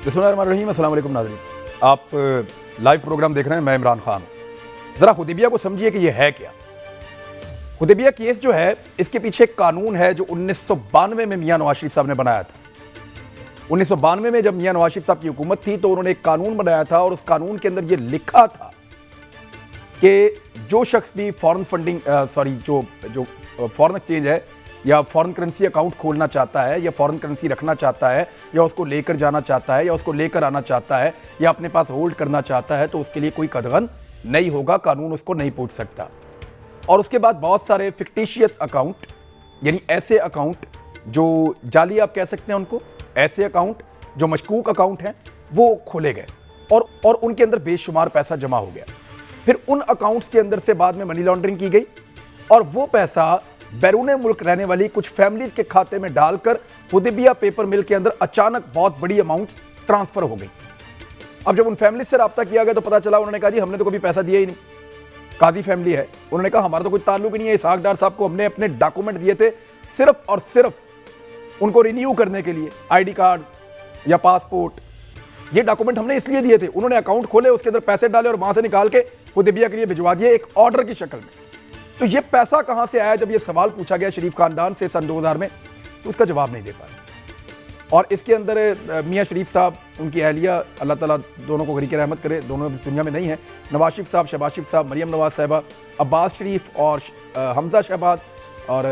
बिस्मिल्लाहिर्रहमानिर्रहीम, अस्सलाम वालेकुम नाज़रीन। आप लाइव प्रोग्राम देख रहे हैं, मैं इमरान खान हूँ। ज़रा हुदैबिया को समझिए कि ये है क्या। हुदैबिया केस जो है, इसके पीछे एक कानून है जो 1992 में मियां नवाज शरीफ साहब ने बनाया था। 1992 में जब मियां नवाज शरीफ साहब की हुकूमत थी तो उन्होंने एक कानून बनाया था और उस कानून के अंदर ये लिखा था कि जो शख्स भी फॉरेन फंडिंग जो फॉरेन एक्सचेंज है या फॉरेन करेंसी अकाउंट खोलना चाहता है या फॉरेन करेंसी रखना चाहता है या उसको लेकर जाना चाहता है या उसको लेकर आना चाहता है या अपने पास होल्ड करना चाहता है तो उसके लिए कोई कदगन नहीं होगा, कानून उसको नहीं पूछ सकता। और उसके बाद बहुत सारे फिक्टिशियस अकाउंट, यानी ऐसे अकाउंट जो जाली आप कह सकते हैं उनको, ऐसे अकाउंट जो मशकूक अकाउंट हैं वो खोले गए और उनके अंदर बेशुमार पैसा जमा हो गया। फिर उन अकाउंट्स के अंदर से बाद में मनी लॉन्ड्रिंग की गई और वो पैसा बैरून मुल्क रहने वाली कुछ फैमिलीज के खाते में डालकर हुदैबिया पेपर मिल के अंदर अचानक बहुत बड़ी अमाउंट्स ट्रांसफर हो गई। अब जब उन फैमिलीज से रब्ता किया गया तो पता चला, उन्होंने कहा जी हमने तो कभी पैसा दिया ही नहीं। काजी फैमिली है, उन्होंने कहा हमारा तो कोई ताल्लुक ही नहीं है। इसहाक डार साहब को हमने अपने डॉक्यूमेंट दिए थे सिर्फ और सिर्फ उनको रिन्यू करने के लिए, आईडी कार्ड या पासपोर्ट, ये डॉक्यूमेंट हमने इसलिए दिए थे। उन्होंने अकाउंट खोले, उसके अंदर पैसे डाले और वहां से निकाल के हुदैबिया के लिए भिजवा दिए एक ऑर्डर की शक्ल में। तो ये पैसा कहां से आया, जब ये सवाल पूछा गया शरीफ खानदान से सन 2000 में, तो उसका जवाब नहीं दे पाए। और इसके अंदर मियां शरीफ साहब, उनकी अहलिया, अल्लाह ताला दोनों को गरीक रहमत करे, दोनों इस दुनिया में नहीं है, नवाज शरीफ साहब, शहबाज शरीफ साहब, मरियम नवाज साहिबा, अब्बास शरीफ और हमजा शहबाज और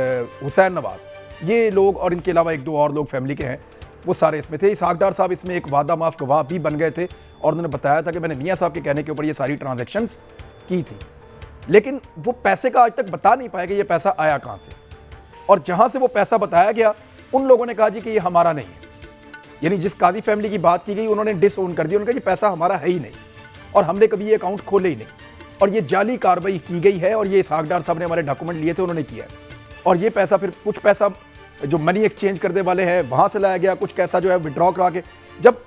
हुसैन नवाज, ये लोग और इनके अलावा एक दो और लोग फैमिली के हैं, वो सारे इसमें थे। इसहाक डार साहब इसमें एक वादा माफ गवाह भी बन गए थे और उन्होंने बताया था कि मैंने मियां साहब के कहने के ऊपर ये सारी ट्रांजैक्शंस की थी। लेकिन वो पैसे का आज तक बता नहीं पाए कि ये पैसा आया कहां से, और जहां से वो पैसा बताया गया उन लोगों ने कहा जी कि ये हमारा नहीं है। यानी जिस काजी फैमिली की बात की गई उन्होंने डिसओन कर दिया, उन्होंने कहा जी पैसा हमारा है ही नहीं और हमने कभी ये अकाउंट खोले ही नहीं और ये जाली कार्रवाई की गई है और ये इसहाक डार साहब ने हमारे डॉक्यूमेंट लिए थे, उन्होंने किया है। और ये पैसा फिर कुछ पैसा जो मनी एक्सचेंज करने वाले हैं वहां से लाया गया, कुछ पैसा जो है विड्रॉ करा के। जब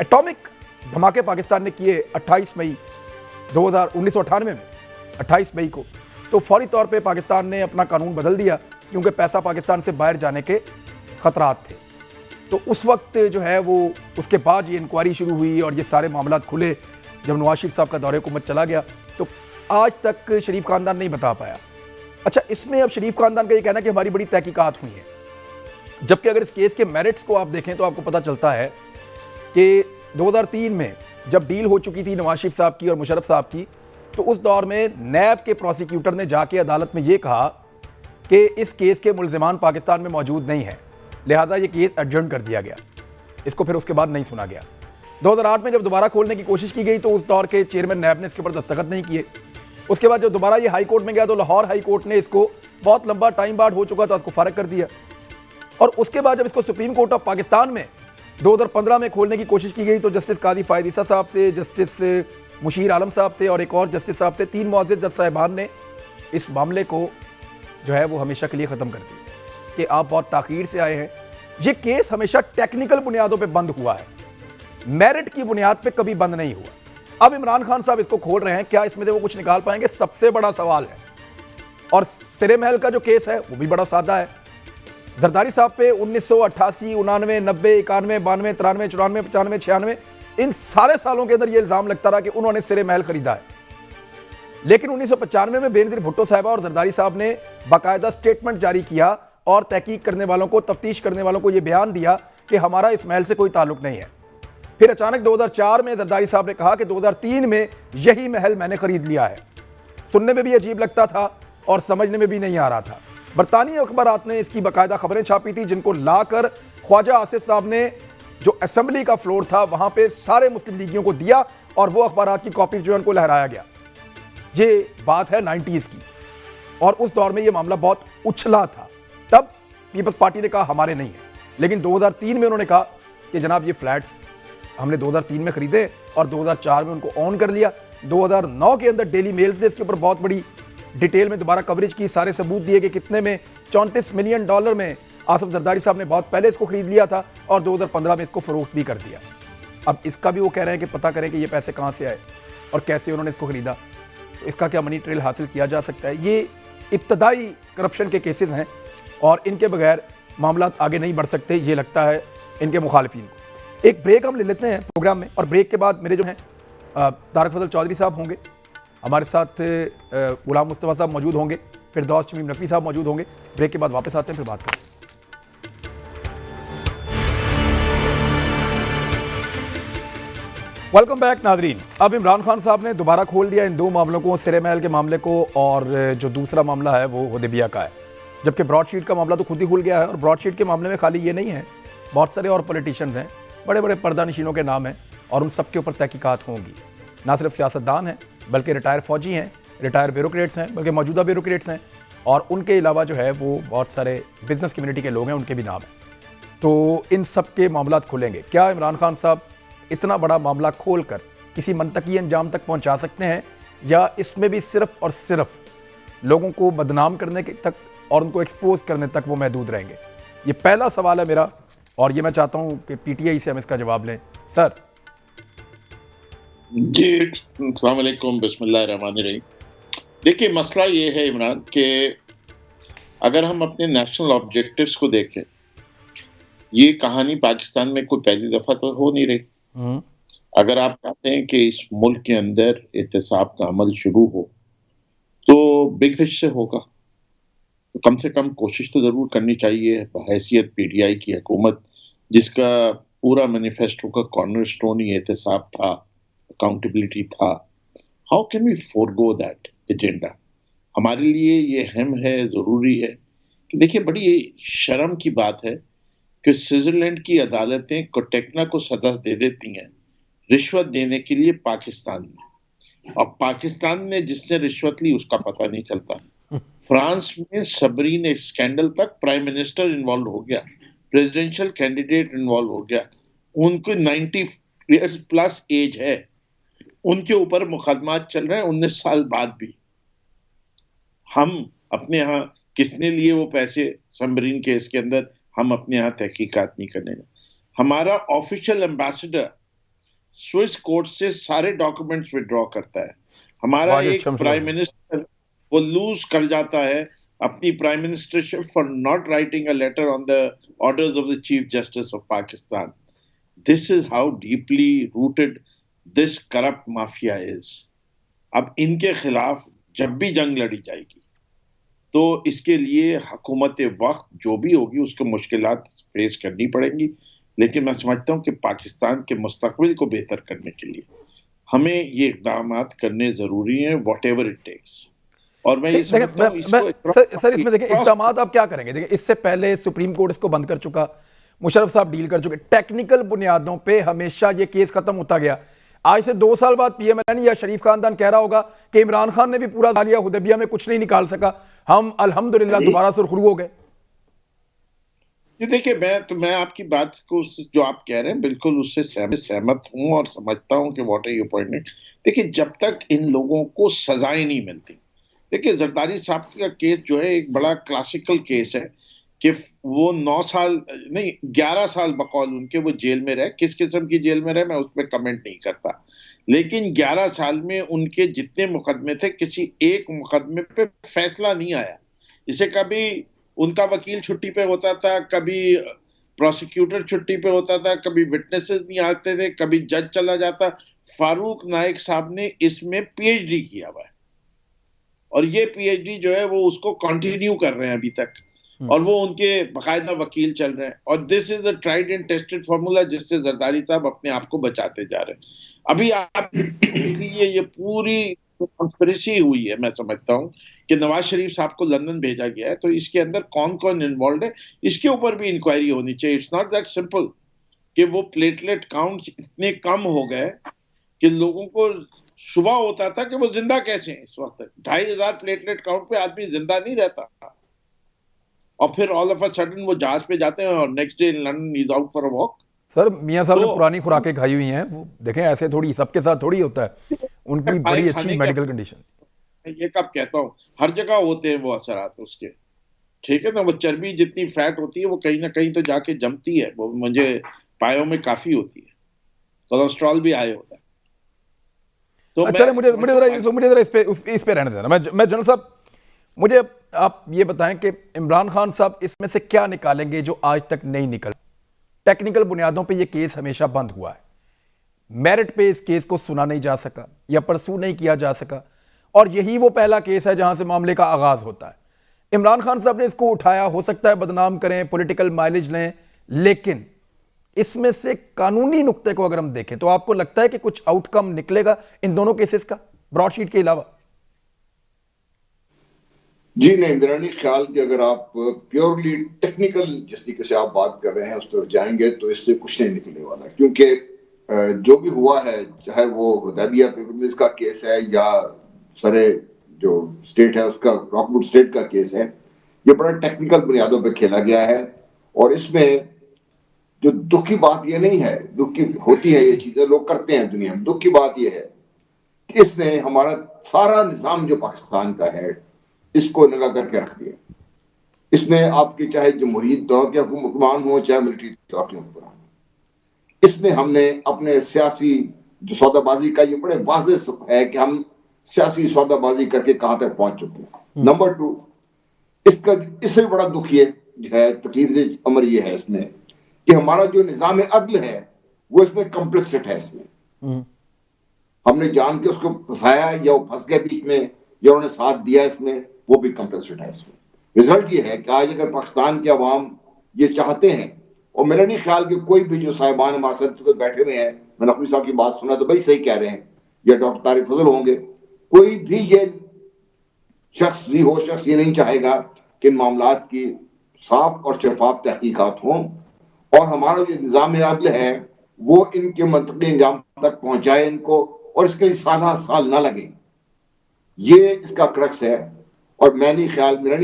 एटॉमिक धमाके पाकिस्तान ने किए 28 मई 1998 में 28 मई को, तो फौरी तौर पे पाकिस्तान ने अपना कानून बदल दिया क्योंकि पैसा पाकिस्तान से बाहर जाने के खतरात थे। तो उस वक्त जो है वो, उसके बाद ये इंक्वायरी शुरू हुई और ये सारे मामला खुले। जब नवाज शरीफ साहब का दौरे हुकूमत चला गया तो आज तक शरीफ खानदान नहीं बता पाया। अच्छा, इसमें अब शरीफ खानदान का ये कहना कि हमारी बड़ी तहकीकात हुई है, जबकि अगर इस केस के मेरिट्स को आप देखें तो आपको पता चलता है कि 2003 में जब डील हो चुकी थी नवाज शरीफ साहब की और मुशर्रफ साहब की, तो उस दौर में नैब के प्रोसिक्यूटर ने जाके अदालत में ये कहा कि इस केस के मुल्जिमान पाकिस्तान में मौजूद नहीं है, लिहाजा ये केस एडजर्न कर दिया गया। इसको फिर उसके बाद नहीं सुना गया। 2008 में जब दोबारा खोलने की कोशिश की गई तो उस दौर के चेयरमैन नैब ने इसके ऊपर दस्तखत नहीं किए। उसके बाद जब दोबारा ये हाई कोर्ट में गया तो लाहौर हाई कोर्ट ने इसको, बहुत लंबा टाइम बाद हो चुका था, उसको फारग कर दिया। और उसके बाद जब इसको सुप्रीम कोर्ट ऑफ पाकिस्तान में 2015 में खोलने की कोशिश की गई तो जस्टिस काजी फायद ईसा साहब थे, जस्टिस मुशीर आलम साहब थे और एक और जस्टिस साहब थे, 3 मुअज़्ज़िज़ जज साहिबान ने इस मामले को जो है वो हमेशा के लिए ख़त्म कर दिया कि आप बहुत ताख़ीर से आए हैं। ये केस हमेशा टेक्निकल बुनियादों पे बंद हुआ है, मेरिट की बुनियाद पे कभी बंद नहीं हुआ। अब इमरान खान साहब इसको खोल रहे हैं, क्या इसमें से वो कुछ निकाल पाएंगे, सबसे बड़ा सवाल है। और सिरे महल का जो केस है वो भी बड़ा सादा है। जरदारी साहब पे 1988, 89, 90, 91, 92, 93, 94, 95, 96, इन सारे सालों के अंदर ये इल्जाम लगता रहा कि उन्होंने सिरे महल खरीदा है। लेकिन 1995 में बेनज़ीर भुट्टो साहबा और जरदारी साहब ने बाकायदा स्टेटमेंट जारी किया और तहकीक करने वालों को, तफ्तीश करने वालों को यह बयान दिया कि हमारा इस महल से कोई ताल्लुक नहीं है। फिर अचानक 2004 में जरदारी साहब ने कहा कि 2003 में यही महल मैंने खरीद लिया है। सुनने में भी अजीब लगता था और समझने में भी नहीं आ रहा था। बरतानी अखबारात ने इसकी बाकायदा खबरें छापी थी, जिनको लाकर ख्वाजा आसिफ साहब ने जो असेंबली का फ्लोर था वहां पे सारे मुस्लिम लीगियों को दिया और वो अखबारात की कॉपीज जो है उनको लहराया गया। ये बात है 90s की और उस दौर में ये मामला बहुत उछला था। तब पीपल्स पार्टी ने कहा हमारे नहीं है, लेकिन 2003 में उन्होंने कहा कि जनाब ये फ्लैट्स हमने 2003 में खरीदे और 2004 में उनको ऑन कर लिया। 2009 के अंदर डेली मेल्स ने इसके ऊपर बहुत बड़ी डिटेल में दोबारा कवरेज की, सारे सबूत दिए कि कितने में, $34 मिलियन में आसिफ जरदारी साहब ने बहुत पहले इसको खरीद लिया था और 2015 में इसको फरोख्त भी कर दिया। अब इसका भी वो कह रहे हैं कि पता करें कि ये पैसे कहाँ से आए और कैसे उन्होंने इसको खरीदा, तो इसका क्या मनी ट्रेल हासिल किया जा सकता है। ये इब्तदाई करप्शन के केसेस हैं और इनके बगैर मामला आगे नहीं बढ़ सकते, ये लगता है इनके मुखालिफिन को। एक ब्रेक हम ले लेते हैं प्रोग्राम में, और ब्रेक के बाद मेरे जो हैं तारक फजल चौधरी साहब होंगे, हमारे साथ गुलाम मुस्तफ़ा साहब मौजूद होंगे, फिरदौस शमीम नकवी साहब मौजूद होंगे। ब्रेक के बाद वापस आते हैं, फिर बात करते हैं। वेलकम बैक नाजरीन। अब इमरान खान साहब ने दोबारा खोल दिया इन दो मामलों को, सिरे महल के मामले को और जो दूसरा मामला है वो हुदैबिया का है। जबकि ब्रॉडशीट का मामला तो खुद ही खुल गया है, और ब्रॉडशीट के मामले में खाली ये नहीं है, बहुत सारे और पॉलिटिशियंस हैं, बड़े बड़े पर्दानशीनों के नाम हैं, और उन सब के ऊपर तहकीकात होंगी। ना सिर्फ सियासतदान हैं, बल्कि रिटायर फौजी हैं, रिटायर ब्यूरोक्रेट्स हैं, बल्कि मौजूदा ब्यूरोक्रेट्स हैं, और उनके अलावा जो है वो बहुत सारे बिजनेस कम्युनिटी के लोग हैं, उनके भी नाम हैं। तो इन सब के मामला खुलेंगे। क्या इमरान खान साहब इतना बड़ा मामला खोलकर किसी मंतकी अंजाम तक पहुंचा सकते हैं, या इसमें भी सिर्फ और सिर्फ लोगों को बदनाम करने के तक और उनको एक्सपोज करने तक वो महदूद रहेंगे? ये पहला सवाल है मेरा, और ये मैं चाहता हूं कि पीटीआई से हम इसका जवाब लें। सर जी, अस्सलाम वालेकुम, बिस्मिल्लाहिर्रहमानिर्रहीम। देखिए, मसला ये है इमरान कि अगर हम अपने नेशनल ऑब्जेक्टिव्स को देखें, ये कहानी पाकिस्तान में कोई पहली दफा तो हो नहीं रही। अगर आप चाहते हैं कि इस मुल्क के अंदर एहतसाब का अमल शुरू हो, तो बिग फिश से होगा। तो कम से कम कोशिश तो जरूर करनी चाहिए बहैसियत पीटीआई की हुकूमत, जिसका पूरा मैनिफेस्टो का कॉर्नरस्टोन ही एहतसाब था, अकाउंटेबिलिटी था। How can we forgo that agenda? हमारे लिए ये अहम है, जरूरी है कि देखिए, बड़ी शर्म की बात है कि स्विट्जरलैंड की अदालतें कोटेक्ना को सजा दे देती हैं रिश्वत देने के लिए पाकिस्तान में, और पाकिस्तान ने जिसने रिश्वत ली उसका पता नहीं चलता। फ्रांस में सबरीन स्कैंडल तक प्राइम मिनिस्टर इन्वॉल्व हो गया, प्रेसिडेंशियल कैंडिडेट इन्वॉल्व हो गया, उनको 90 इयर्स प्लस एज है, उनके ऊपर मुकदमा चल रहे हैं 19 साल बाद भी। हम अपने यहाँ किसने लिए वो पैसे सबरीन केस के अंदर, हम अपने यहाँ तहकीकात नहीं करने। हमारा ऑफिशियल एम्बेसडर स्विस कोर्ट से सारे डॉक्यूमेंट्स विड्रॉ करता है। हमारा एक प्राइम मिनिस्टर वो लूज कर जाता है अपनी prime ministership for not writing a later on the orders of the chief justice of Pakistan. This is how deeply rooted this corrupt mafia is. अब इनके खिलाफ जब भी जंग लड़ी जाएगी, तो इसके लिए हुकूमत वक्त जो भी होगी उसको मुश्किलात फेस करनी पड़ेंगी। लेकिन मैं समझता हूं कि पाकिस्तान के मुस्तकबिल को बेहतर करने के लिए हमें ये इक़दाम करने जरूरी हैं, वॉट एवर इट टेक्स। और मैं ये समझता हूं सर इसमें देखें इक़दाम आप क्या करेंगे? देखिए, इससे पहले सुप्रीम कोर्ट इसको बंद कर चुका, मुशर्रफ साहब डील कर चुके, टेक्निकल बुनियादों पे हमेशा ये केस खत्म होता गया। आज से 2 साल बाद पीएमएलएन या शरीफ खानदान कह रहा होगा कि इमरान खान ने भी पूरा लिया, हुदैबिया में कुछ नहीं निकाल सका, हम अल्हम्दुलिल्लाह दोबारा सुरखरू हो गए। ये देखिए, मैं आपकी बात को जो आप कह रहे हैं बिल्कुल उससे सहमत हूं और समझता हूं कि व्हाट आर योर पॉइंट। देखिए, जब तक इन लोगों को सजाएं नहीं मिलती, देखिए जरदारी साहब का केस जो है एक बड़ा क्लासिकल केस है कि वो 9 साल नहीं 11 साल बकौल उनके वो जेल में रहे। किस किस्म की जेल में रहे मैं उस पर कमेंट नहीं करता, लेकिन 11 साल में उनके जितने मुकदमे थे, किसी एक मुकदमे पे फैसला नहीं आया। जैसे कभी उनका वकील छुट्टी पे होता था, कभी प्रोसिक्यूटर छुट्टी पे होता था, कभी विटनेसेस नहीं आते थे, कभी जज चला जाता। फारूक नाइक साहब ने इसमें पीएचडी किया हुआ है, और ये पीएचडी जो है वो उसको कंटिन्यू कर रहे हैं अभी तक, और वो उनके बाकायदा वकील चल रहे हैं। और this is the tried and tested formula जिससे जरदारी साहब अपने आप को बचाते जा रहे हैं। अभी आप इसलिए ये पूरी कंस्पिरेसी हुई है, मैं समझता हूं कि नवाज शरीफ साहब को लंदन भेजा गया है, तो इसके अंदर कौन कौन इन्वॉल्व है इसके ऊपर भी इंक्वायरी होनी चाहिए। इट्स नॉट दैट सिंपल कि वो प्लेटलेट काउंट इतने कम हो गए कि लोगों को सुबह होता था कि वो जिंदा कैसे हैं। इस वक्त 2500 प्लेटलेट काउंट पे आदमी जिंदा नहीं रहता, और फिर ऑल ऑफ अ सडन वो जहाज पे जाते हैं और next day in London is out for a walk. Sir मियां साहब ने पुरानी खुराकें खाई हुई हैं, वो देखें ऐसे थोड़ी सबके साथ थोड़ी होता है, उनकी बड़ी अच्छी मेडिकल कंडीशन। ये कब कहता हूँ, हर जगह होते हैं वो असरात उसके, ठीक है ना। वो चर्बी जितनी फैट होती है वो कहीं ना कहीं तो जाके जमती है, वो मुझे पायों में काफी होती है, कोलेस्ट्रॉल भी हाई होता है। तो अच्छा, मुझे जरा इस पे रहने देना। मैं जनरल साहब, मुझे आप ये बताएं कि इमरान खान साहब इसमें से क्या निकालेंगे जो आज तक नहीं निकल? टेक्निकल बुनियादों पे ये केस हमेशा बंद हुआ है, मेरिट पे इस केस को सुना नहीं जा सका या परसू नहीं किया जा सका, और यही वो पहला केस है जहां से मामले का आगाज होता है। इमरान खान साहब ने इसको उठाया, हो सकता है बदनाम करें, पॉलिटिकल माइलेज लें, लेकिन इसमें से कानूनी नुक्ते को अगर हम देखें तो आपको लगता है कि कुछ आउटकम निकलेगा इन दोनों केसेस का ब्रॉडशीट के अलावा? जी नहीं, मेरा नहीं ख्याल कि अगर आप प्योरली टेक्निकल जिस तरीके से आप बात कर रहे हैं उस तरफ जाएंगे तो इससे कुछ नहीं निकलने वाला, क्योंकि जो भी हुआ है, चाहे वो हुदैबिया पेपर मिल्स का केस है या सरे जो स्टेट है उसका रॉकवुड स्टेट का केस है, ये बड़ा टेक्निकल बुनियादों पे खेला गया है। और इसमें जो दुख की बात ये नहीं है, दुख की होती है ये चीजें लोग करते हैं दुनिया में, दुख की बात ये है कि इसने हमारा सारा निजाम जो पाकिस्तान का है इसको नंगा करके रख दिया। इसमें आपके चाहे जमहूरी दौर के हुक्मरान हो चाहे मिलिट्री दौर के हुक्मरान हो, इसमें हमने अपने सियासी जो सौदाबाजी का ये बड़े वाज़ेह है कि हम सियासी सौदाबाजी करके कहां तक पहुंच चुके हैं। नंबर 2, इसका इससे बड़ा दुख ये है, तकलीफ अमर ये है इसमें कि हमारा जो निजाम अदल है वो इसमें कम्प्लिसिट है। इसमें हमने जान के उसको फंसाया या वो फंस गए बीच में या उन्होंने साथ दिया, इसमें वो भी कम्प्लिसिट है। इसमें रिजल्ट ये है कि आज अगर पाकिस्तान के अवाम ये चाहते हैं, और मेरा नहीं ख्याल कि कोई भी जो साहिबान हमारे साथ बैठे हुए हैं, मैंने नकवी साहब की बात सुना तो भाई सही कह रहे हैं, या डॉक्टर तारिक फजल होंगे, कोई भी ये शख्स ये नहीं चाहेगा कि इन मामलात की साफ और शफाफ तहकीकात हों और हमारा जो निज़ाम अदल है वो इनके मंतकी अंजाम तक पहुंचाए इनको, और इसके लिए साल ना लगे। ये इसका क्रक्स है। और मेरा नहीं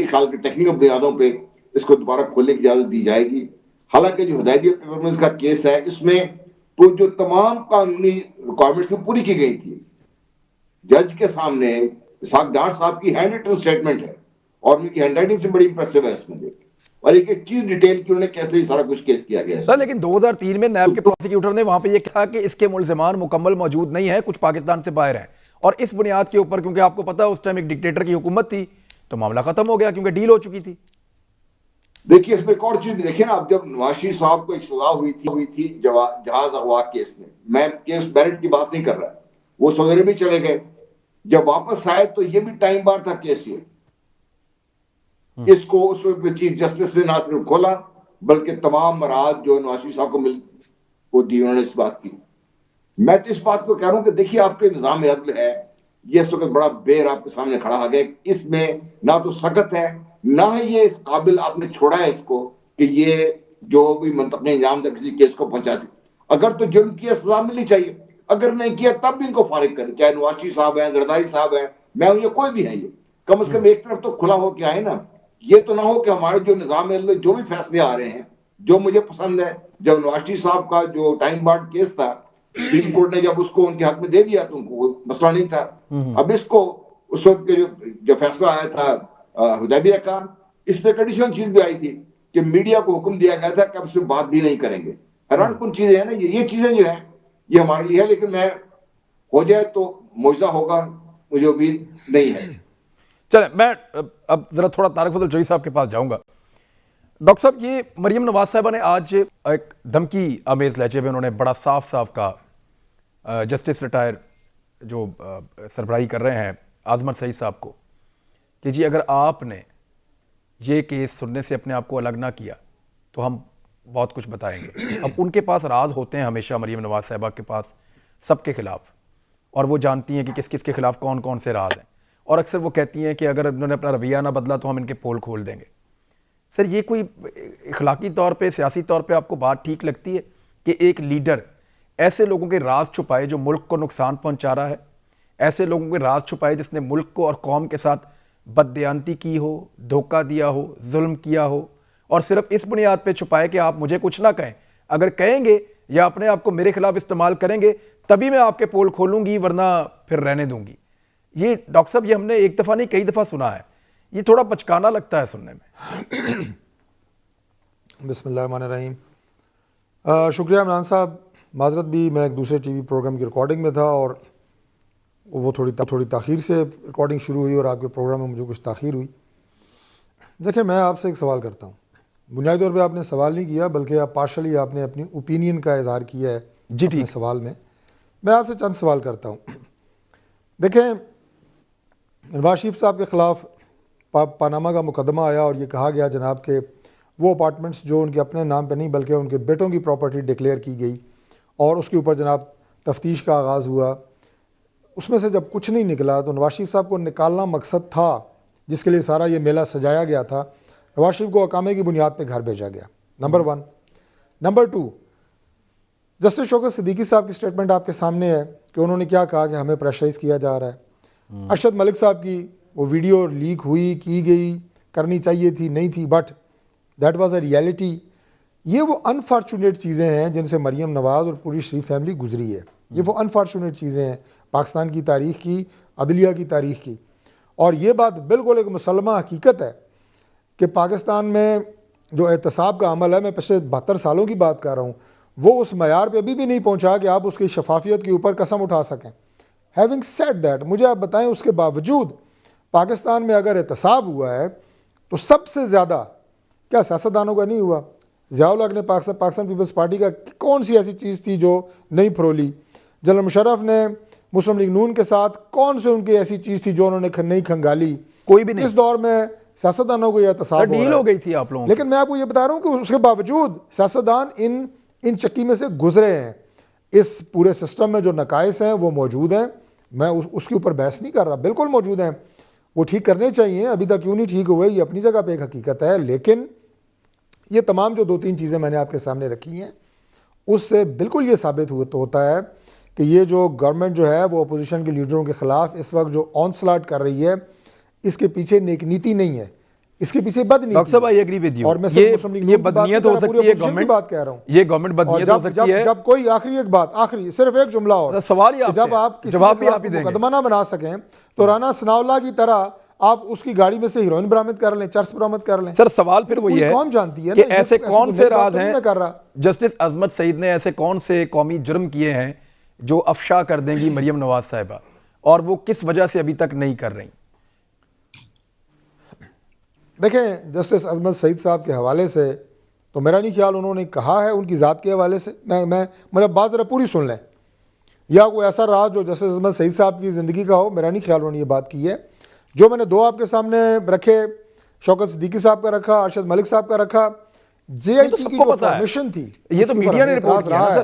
ख्याल कि टेक्निकल बुनियादों पे इसको दोबारा खोलने की इजाजत दी जाएगी। हालांकि जो हुदैबिया पेपर मिल्स का केस है, इसमें तो जो तमाम कानूनी रिक्वायरमेंट्स पूरी की गई थी, जज के सामने इसहाक डार साहब की हैंड रिटन स्टेटमेंट है और उनकी हैंडराइटिंग से बड़ी इंप्रेसिव है इसमें देख, और एक एक चीज डिटेल की उन्होंने कैसे ही सारा कुछ केस किया गया है। सर लेकिन 2003 में नैब के प्रोसिक्यूटर ने वहां पे ये कहा कि इसके मुल्जिमान मुकम्मल मौजूद नहीं है, कुछ पाकिस्तान से बाहर हैं, और इस बुनियाद के ऊपर, क्योंकि आपको पता है उस टाइम एक डिक्टेटर की हुकूमत थी, तो मामला खत्म हो गया क्योंकि डील हो चुकी थी। देखिए इसमें एक और चीज भी देखिए ना, अब जब नवाज शरीफ साहब को एक सजा हुई थी जहाज अगवा केस में, मैं केस बैरेट की बात नहीं कर रहा, वो सऊदी अरब भी चले गए, जब वापस आए तो ये भी टाइम बार था केस। ये इसको उस वक्त चीफ जस्टिस ने ना सिर्फ खोला बल्कि तमाम मराद जो नवाज शरीफ साहब को दी उन्होंने इस बात की। मैं तो इस बात को कह रहा हूं कि देखिए आपके निजाम अदल है, ये इस वक्त बड़ा बेर आपके सामने खड़ा आ गया, इसमें ना तो सख्त है ना ही ये इस काबिल आपने छोड़ा है इसको कि ये जो भी मंतक़ी अंजाम तक किसी केस को पहुंचा दे। अगर तो जुर्म किया सजा मिलनी चाहिए, अगर नहीं किया तब भी इनको फारिग करें, चाहे नवाज शरीफ साहब हैं, जरदारी साहब हैं, मैं हूं, ये कोई भी है, ये कम से कम एक तरफ तो खुला हो के आए ना। ये तो ना हो कि हमारे जो निजाम जो भी फैसले आ रहे हैं, जो मुझे पसंद है, जब नवाज शरीफ साहब का जो टाइम बार्ड केस था, सुप्रीम कोर्ट ने जब उसको उनके हक में दे दिया तो उनको कोई मसला नहीं था। अब इसको उस वक्त के जो फैसला आया था हुदैबिया का, इस पे कंडीशन चीज भी आई थी कि मीडिया को हुक्म दिया गया था कि अब से बात भी नहीं करेंगे। हैरान कुन चीजें हैं ना, ये चीजें जो है ये हमारे लिए है, लेकिन मैं हो जाए तो मुआवजा होगा, मुझे उम्मीद नहीं है। चले मैं अब जरा थोड़ा तारिक फजल जोई साहब के पास जाऊंगा। डॉक्टर साहब, ये मरियम नवाज साहबा ने आज एक धमकी आमेज लहजे में उन्होंने बड़ा साफ कहा जस्टिस रिटायर जो सरबराही कर रहे हैं आजमत सईद साहब को, कि जी अगर आपने ये केस सुनने से अपने आप को अलग ना किया तो हम बहुत कुछ बताएंगे। अब उनके पास राज होते हैं हमेशा, मरियम नवाज साहबा के पास सबके खिलाफ, और वो जानती हैं कि किस किस के खिलाफ कौन कौन से राज हैं, और अक्सर वो कहती हैं कि अगर उन्होंने अपना रवैया ना बदला तो हम इनके पोल खोल देंगे। सर ये कोई इखलाकी तौर पे, सियासी तौर पे आपको बात ठीक लगती है कि एक लीडर ऐसे लोगों के राज छुपाए जो मुल्क को नुकसान पहुंचा रहा है, ऐसे लोगों के राज छुपाए जिसने मुल्क को और कौम के साथ बददयांती की हो, धोखा दिया हो, जुल्म किया हो, और सिर्फ इस बुनियाद पे छुपाए कि आप मुझे कुछ ना कहें, अगर कहेंगे या अपने आप को मेरे खिलाफ इस्तेमाल करेंगे तभी मैं आपके पोल खोलूंगी, वरना फिर रहने दूंगी। ये डॉक्टर साहब ये हमने एक दफ़ा नहीं कई दफ़ा सुना है, ये थोड़ा बचकाना लगता है सुनने में। बिस्मिल्लाहिर्रहमानिर्रहीम। शुक्रिया इमरान साहब, माजरत भी मैं एक दूसरे टीवी प्रोग्राम की रिकॉर्डिंग में था और वो थोड़ी ताख़ीर से रिकॉर्डिंग शुरू हुई और आपके प्रोग्राम में मुझे कुछ ताख़ीर हुई। देखिए मैं आपसे एक सवाल करता हूँ, बुनियादी तौर पे आपने सवाल नहीं किया, बल्कि आप पार्शली आपने अपनी ओपिनियन का इजहार किया है जी अपने ठीक। सवाल में। मैं आपसे चंद सवाल करता हूँ। देखें, नवाज शरीफ साहब के खिलाफ पानामा का मुकदमा आया और ये कहा गया जनाब के वो अपार्टमेंट्स जो उनके अपने नाम पे नहीं बल्कि उनके बेटों की प्रॉपर्टी डिक्लेयर की गई और उसके ऊपर जनाब तफ्तीश का आगाज़ हुआ। उसमें से जब कुछ नहीं निकला तो नवाज शरीफ साहब को निकालना मकसद था जिसके लिए सारा ये मेला सजाया गया था। नवाज शरीफ को अकामे की बुनियाद पर घर भेजा गया, number 1। Number 2, justice Shaukat Siddiqui साहब की स्टेटमेंट आपके सामने है कि उन्होंने क्या कहा कि हमें प्रेशराइज किया जा रहा है। अरशद मलिक साहब की वो वीडियो लीक हुई, की गई, करनी चाहिए थी, नहीं थी, but that was a reality. ये वो अनफॉर्चुनेट चीज़ें हैं जिनसे मरीम नवाज और पूरी शरीफ फैमिली गुजरी है। ये वो अनफॉर्चुनेट चीज़ें हैं पाकिस्तान की तारीख की, अदलिया की तारीख की। और ये बात बिल्कुल एक मुसलमा हकीकत है कि पाकिस्तान में जो एहतसाब का अमल है, मैं पिछले 72 सालों की बात कर रहा हूँ, वो उस मयार पे अभी भी नहीं पहुँचा कि आप उसकी शफाफियत के ऊपर कसम उठा सकें। हैविंग सेड दैट, मुझे आप बताएं उसके बावजूद पाकिस्तान में अगर एहतसाब हुआ है तो सबसे ज़्यादा क्या सियासतदानों का नहीं हुआ? ज़िया-उल हक ने पाकिस्तान पीपल्स पार्टी का कौन सी ऐसी चीज़ थी जो नहीं फरोली? जनरल मुशर्रफ ने मुस्लिम लीग नून के साथ कौन सी उनकी ऐसी चीज़ थी जो उन्होंने नहीं खंगाली? कोई भी नहीं। इस दौर में सियासतदानों को यह एहतसाब डील हो गई थी आप लोगों की। लेकिन मैं आपको ये बता रहा हूँ कि उसके बावजूद सियासतदान इन चक्की में से गुजरे हैं। इस पूरे सिस्टम में जो नकाइस हैं वो मौजूद हैं, मैं उसके ऊपर बहस नहीं कर रहा, बिल्कुल मौजूद हैं, वो ठीक करने चाहिए। अभी तक क्यों नहीं ठीक हुए, ये अपनी जगह पे एक हकीकत है। लेकिन ये तमाम जो 2-3 चीज़ें मैंने आपके सामने रखी हैं उससे बिल्कुल ये साबित होता है कि ये जो गवर्नमेंट जो है वो अपोजिशन के लीडरों के खिलाफ इस वक्त जो ऑनस्लॉट कर रही है, इसके पीछे नेक नीति नहीं है, इसके पीछे बदनीति। डॉक्टर साहब, आई एग्री विद यू। और मैं ये बदनीयत हो सकती है गवर्नमेंट, बात कह रहा हूं, ये गवर्नमेंट बदनीयत हो सकती है। जब कोई आखिरी सिर्फ एक जुमला और सवाल ही आपसे, जब आप जवाब भी आप ही देंगे, मुकदमा ना बना सकें तो राना सनाउल्लाह की तरह आप उसकी गाड़ी में से हीरोइन बरामद कर लें, चर्स बरामद कर लें। सर सवाल फिर वही है कौन जानती है कि ऐसे कौन से राज हैं कर रहा। जस्टिस अजमत सईद ने ऐसे कौन से कौमी जुर्म किए हैं जो अफशा कर देंगी मरियम नवाज साहिबा, और वो किस वजह से अभी तक नहीं कर रही? देखें, जस्टिस अजमत सईद साहब के हवाले से तो मेरा नहीं ख्याल उन्होंने कहा है, उनकी ज़ात के हवाले से मेरा बात ज़रा पूरी सुन लें, या कोई ऐसा रहा जो जस्टिस अजमत सईद साहब की ज़िंदगी का हो, मेरा नहीं ख्याल उन्होंने ये बात की है। जो मैंने 2 आपके सामने रखे, शौकत सिद्दीकी साहब का रखा, अरशद मलिक साहब का रखा, JIT की जो फॉर्मेशन थी, ये तो मीडिया ने रिपोर्ट किया है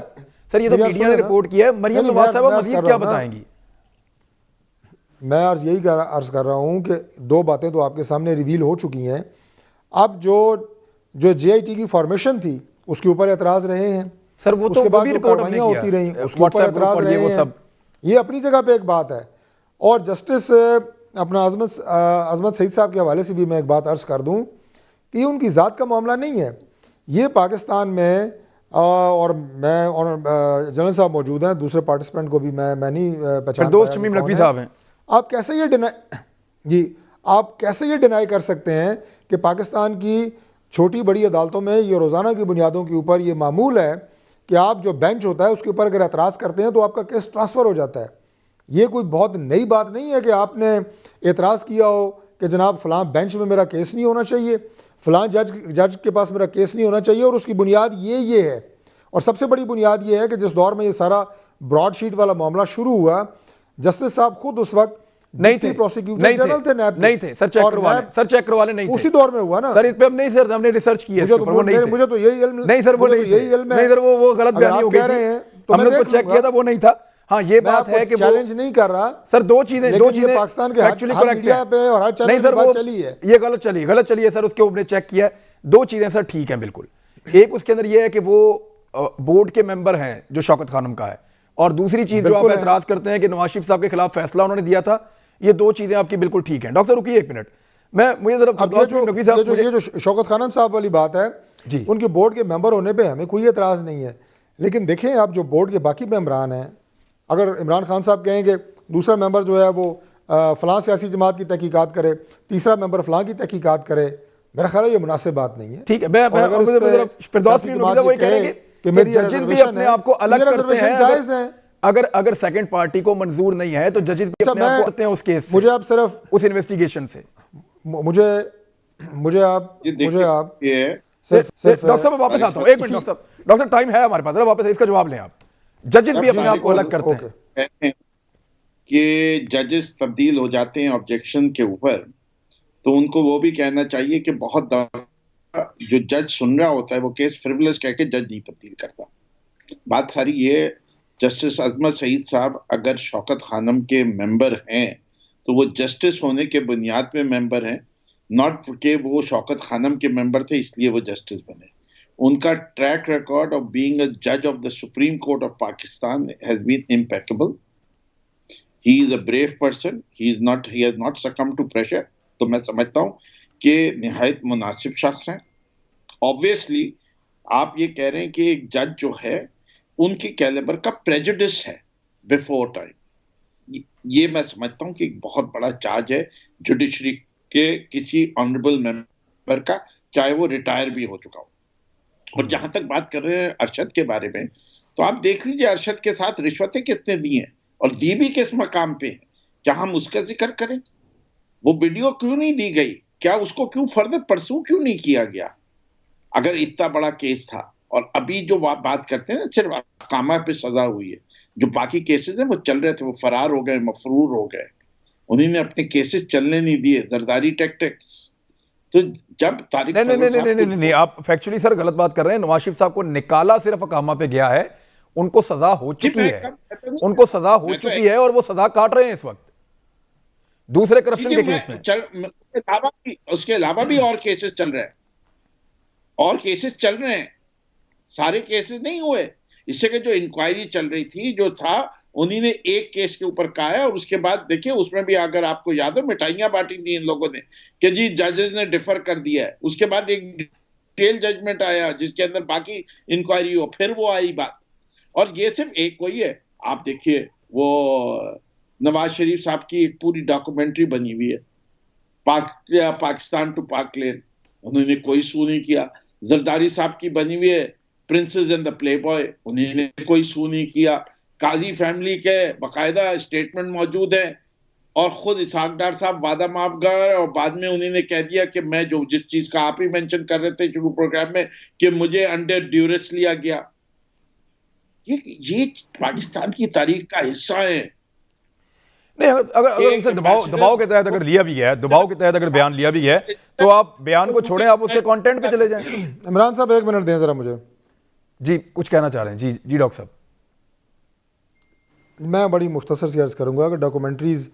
सर, ये तो मीडिया ने रिपोर्ट किया है। मरियम नवाज साहिबा मजीद क्या बताएंगी? मैं अर्ज यही अर्ज कर रहा हूं कि 2 बातें तो आपके सामने रिवील हो चुकी हैं। अब जो JIT की फॉर्मेशन थी उसके ऊपर एतराज रहे हैं सर, वो तो बाद भी रिपोर्ट होती रही, उसके ऊपर एतराज रहे हैं, सब ये अपनी जगह पे एक बात है। और जस्टिस अपना अजमत सईद साहब के हवाले से भी मैं एक बात अर्ज कर दूं कि उनकी ज़ात का मामला नहीं है, ये पाकिस्तान में और मैं और जनरल साहब मौजूद हैं, दूसरे पार्टिसिपेंट को भी मैं नहीं पहचान, दोस्त शमीम नकवी साहब हैं। आप कैसे ये डिनाई कर सकते हैं कि पाकिस्तान की छोटी बड़ी अदालतों में ये रोज़ाना की बुनियादों के ऊपर ये मामूल है कि आप जो बेंच होता है उसके ऊपर अगर एतराज़ करते हैं तो आपका केस ट्रांसफ़र हो जाता है। ये कोई बहुत नई बात नहीं है कि आपने एतराज़ किया हो कि जनाब फ़लाँ बेंच में मेरा केस नहीं होना चाहिए, फ़लाँ जज के पास मेरा केस नहीं होना चाहिए, और उसकी बुनियाद ये है। और सबसे बड़ी बुनियाद ये है कि जिस दौर में ये सारा ब्रॉडशीट वाला मामला शुरू हुआ, जस्टिस साहब खुद उस वक्त नहीं थे, प्रोसिक्यूटर जनरल थे, नैब नहीं थे सर, चेक करवाने नहीं थे, उसी दौर में हुआ ना सर। इस पे हम नहीं सर, हमने रिसर्च की है, मुझे तो यही इल्म नहीं सर, वो नहीं सर, वो गलत बयानी हो गई थी, हमने उसको चेक किया था, वो नहीं था। हाँ, ये बात है कि चैलेंज नहीं कर रहा सर, दो चीजें पाकिस्तान के हर मीडिया पे और हर चैनल पे बात चली है, ये गलत चली है सर, उसके ऊपर चेक किया। 2 चीजें सर ठीक है बिल्कुल, एक उसके अंदर ये है कि वो बोर्ड के मेंबर हैं जो शौकत खानम का है, और दूसरी चीज जो आप एतराज करते हैं कि नवाज शरीफ साहब के खिलाफ फैसला उन्होंने दिया था, ये 2 चीजें आपकी बिल्कुल ठीक हैं। डॉक्टर रुकिए 1 मिनट, मुझे ये जो शौकत खानम साहब वाली बात है जी, उनके बोर्ड के मेंबर होने पे हमें कोई एतराज नहीं है, लेकिन देखें आप जो बोर्ड के बाकी मेंबरान हैं, अगर इमरान खान साहब कहेंगे दूसरा मेंबर जो है वो फलां सियासी जमात की तहकीकात करे, तीसरा मेंबर फलां की तहकीकात करे, मेरा ख्याल है ये मुनासिब बात नहीं है। ठीक है, कि मेरी जजेस भी अपने आप को अलग करते हैं, अगर सेकंड पार्टी को मंजूर नहीं है तो जजेस भी अपने आप को करते हैं उस केस से, मुझे आप सिर्फ उस इन्वेस्टिगेशन से, मुझे आप सिर्फ डॉक्टर साहब मैं वापस आता हूँ, एक मिनट डॉक्टर साहब टाइम है हमारे पास, जरा वापस इसका जवाब लें आप। जजेस भी अपने आप को अलग करते हैं कहते हैं कि जजेस तब्दील हो जाते हैं ऑब्जेक्शन के ऊपर, तो उनको वो भी कहना चाहिए कि बहुत दफा जो जज सुन रहा होता है वो केस फ्रिवलेस कह के जज नहीं तब्दील करता। बात सारी ये, जस्टिस अजमत सईद साहब अगर शौकत खानम के मेंबर हैं तो वो जस्टिस होने के बुनियाद पे मेंबर हैं, नॉट कि वो शौकत खानम के मेंबर थे इसलिए वो जस्टिस बने। उनका track record of being a जज of the supreme court of Pakistan has been impeccable. He is a brave person, he has not succumbed to pressure. तो मैं समझता हूँ कि निहायत मुनासिब शख्स हैं। ऑब्वियसली आप ये कह रहे हैं कि एक जज जो है उनकी कैलिबर का प्रेजुडिस है बिफोर टाइम, ये मैं समझता हूँ कि एक बहुत बड़ा चार्ज है जुडिशरी के किसी ऑनरेबल मेंबर का, चाहे वो रिटायर भी हो चुका हो। और जहां तक बात कर रहे हैं अरशद के बारे में, तो आप देख लीजिए अरशद के साथ रिश्वतें कितने दी हैं और दी भी किस मकाम पे है। क्या हम उसका जिक्र करें? वो वीडियो क्यों नहीं दी गई? क्या उसको क्यों फर्दर परसू क्यों नहीं किया गया? अगर इतना बड़ा केस था, और अभी जो बात करते हैं ना सिर्फ अकामा पे सजा हुई है, जो बाकी केसेस हैं वो चल रहे थे, वो फरार हो गए, मफरूर हो गए, उन्होंने अपने केसेस चलने नहीं दिए, जरदारी टैक्टिक्स। तो जब तारिक नहीं, आप फैक्चुअली सर गलत बात कर रहे हैं। नवाज शरीफ साहब को निकाला सिर्फ अकामा पे गया है, उनको सजा हो चुकी है, उनको सजा हो चुकी है और वो सजा काट रहे हैं इस वक्त दूसरे करप्शन के केस में। उसके अलावा भी और केसेस चल रहे हैं, और केसेस चल रहे हैं, सारे केसेस नहीं हुए। इससे कि जो इंक्वायरी चल रही थी, जो था, उन्हीं ने एक केस के ऊपर कहा है, और उसके बाद देखिए उसमें भी अगर आपको याद हो मिठाइयां बांटी थी इन लोगों ने कि जी जजेस ने डिफर कर दिया है। उसके बाद एक डिटेल जजमेंट आया जिसके अंदर बाकी इंक्वायरी हो, फिर वो आई बात। और ये सिर्फ एक कोई है, आप देखिए वो नवाज शरीफ साहब की एक पूरी डॉक्यूमेंट्री बनी हुई है, पाकिस्तान टू पाक लेन, उन्होंने कोई सू नहीं किया। जरदारी साहब की बनी हुई है प्रिंसेस एंड द प्लेबॉय, उन्होंने कोई सू नहीं किया। काजी फैमिली के बाकायदा स्टेटमेंट मौजूद है, और खुद इसहाक डार साहब वादा माफ गए, और बाद में उन्होंने कह दिया कि मैं जो जिस चीज का आप ही मेंशन कर रहे थे शुरू प्रोग्राम में कि मुझे अंडर ड्यूरेस लिया गया। ये पाकिस्तान की तारीख का हिस्सा है। नहीं, अगर उनसे दबाव के तहत अगर लिया भी गया है, दबाव के तहत अगर बयान लिया भी है, तो आप बयान को छोड़ें, आप उसके कंटेंट पे चले जाएं। इमरान साहब एक मिनट दें जरा मुझे। जी कुछ कहना चाह रहे हैं? जी डॉक्टर साहब। मैं बड़ी मुख्तसर सी अर्ज़ करूंगा। अगर डॉक्यूमेंट्रीज